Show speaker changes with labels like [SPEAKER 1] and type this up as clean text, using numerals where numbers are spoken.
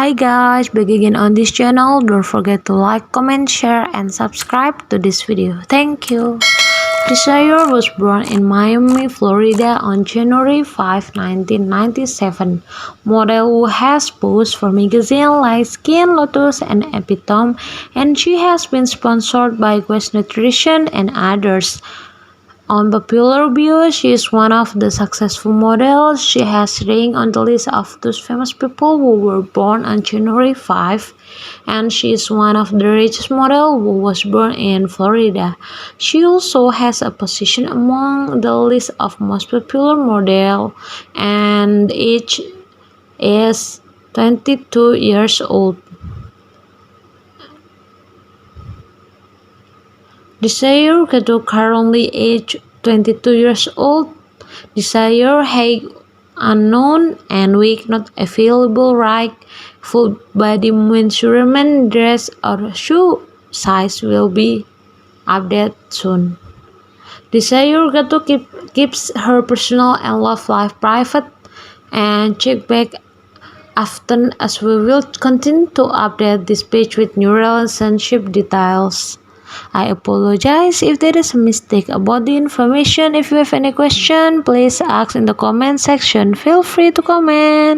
[SPEAKER 1] Hi guys, back again on this channel. Don't forget to like, comment, share, and subscribe to this video. Thank you. Desire was born in Miami, Florida on January 5, 1997. Model who has posed for magazines like Skin, Lotus, and Epitome, and she has been sponsored by Quest Nutrition and others. On popular bio, she is one of the successful models. She has ranked on the list of those famous people who were born on January 5, and she is one of the richest models who was born in Florida. She also has a position among the list of most popular model, and age is 22 years old. Desire Gato currently aged 22 years old. Desire height unknown and weight not available. Right, full body measurement, dress or shoe size will be updated soon. Desire Gato keeps her personal and love life private and check back often, as we will continue to update this page with new relationship details. I apologize if there is a mistake about the information. If you have any question, please ask in the comment section. Feel free to comment.